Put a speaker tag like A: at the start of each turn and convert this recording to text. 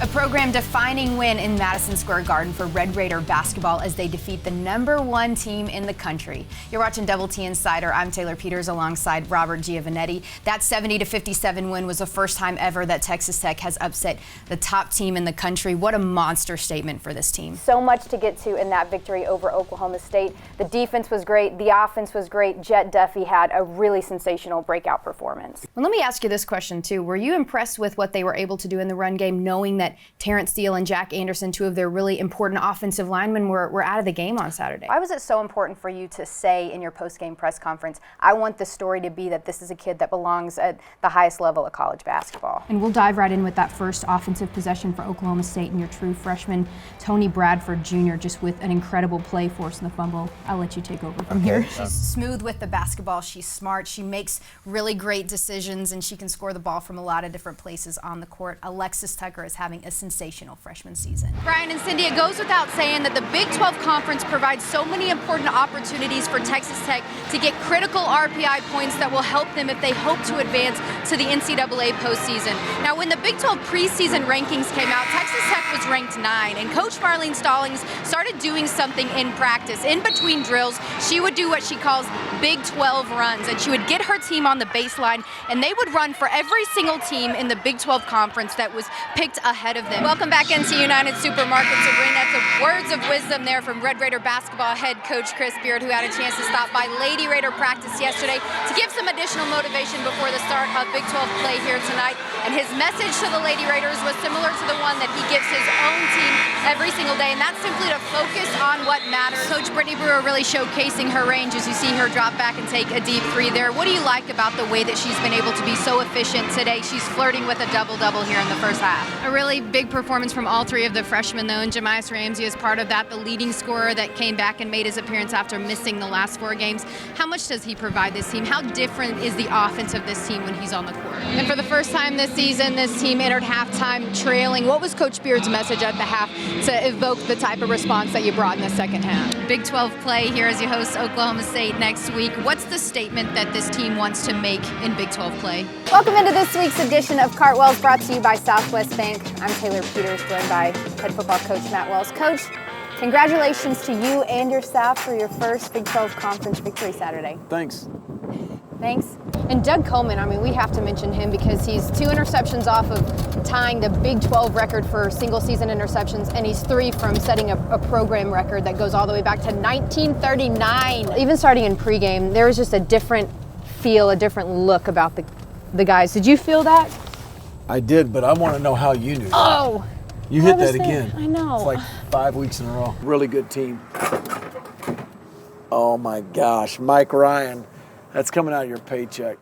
A: A program-defining win in Madison Square Garden for Red Raider basketball as they defeat the #1 team in the country. You're watching Double T Insider. I'm Taylor Peters alongside Robert Giovanetti. That 70-57 win was the first time ever that Texas Tech has upset the top team in the country. What a monster statement for this team.
B: So much to get to in that victory over Oklahoma State. The defense was great. The offense was great. Jet Duffy had a really sensational breakout performance.
A: Well, let me ask you this question, too. Were you impressed with what they were able to do in the run game, knowing that Terrence Steele and Jack Anderson, two of their really important offensive linemen, were out of the game on Saturday?
B: Why was it so important for you to say in your post-game press conference, I want the story to be that this is a kid that belongs at the highest level of college basketball?
A: And we'll dive right in with that first offensive possession for Oklahoma State and your true freshman, Tony Bradford Jr., just with an incredible play forcing the fumble. I'll let you take over from here. She's smooth with the basketball. She's smart. She makes really great decisions, and she can score the ball from a lot of different places on the court. Alexis Tucker is having a sensational freshman season.
C: Brian and Cindy, it goes without saying that the Big 12 Conference provides so many important opportunities for Texas Tech to get critical RPI points that will help them if they hope to advance to the NCAA postseason. Now, when the Big 12 preseason rankings came out, Texas Tech was ranked 9, and Coach Marlene Stallings started doing something in practice. In between drills, she would do what she calls Big 12 runs, and she would get her team on the baseline, and they would run for every single team in the Big 12 Conference that was picked ahead of them. Welcome back into United Supermarkets Arena. Some words of wisdom there from Red Raider basketball head coach Chris Beard, who had a chance to stop by Lady Raider practice yesterday to give some additional motivation before the start of Big 12 play here tonight. And his message to the Lady Raiders was similar to the one that he gives his own team every single day, and that's simply to focus on what matters. Coach Brittany Brewer really showcasing her range as you see her drop back and take a deep three there. What do you like about the way that she's been able to be so efficient today? She's flirting with a double-double here in the first half.
D: A really big performance from all three of the freshmen, though, and Jemias Ramsey is part of that, the leading scorer that came back and made his appearance after missing the last 4 games. How much does he provide this team? How different is the offense of this team when he's on the court?
C: And for the first time this season, this team entered halftime trailing. What was Coach Beard's message at the half to evoke the type of response that you brought in the second half?
D: Big 12 play here as you host Oklahoma State next week. What's the statement that this team wants to make in Big 12 play?
B: Welcome into this week's edition of Cartwell's, brought to you by Southwest Bank. I'm Taylor Peters, joined by head football coach Matt Wells. Coach, congratulations to you and your staff for your first Big 12 Conference victory Saturday.
E: Thanks.
B: Thanks. And Doug Coleman, I mean, we have to mention him because he's 2 interceptions off of tying the Big 12 record for single-season interceptions, and he's 3 from setting a program record that goes all the way back to 1939. Even starting in pregame, there was just a different feel, a different look about the guys. Did you feel that?
E: I did, but I want to know how you knew that.
B: Oh!
E: You hit that again.
B: I know.
E: It's like 5 weeks in a row. Really good team. Oh my gosh, Mike Ryan. That's coming out of your paycheck.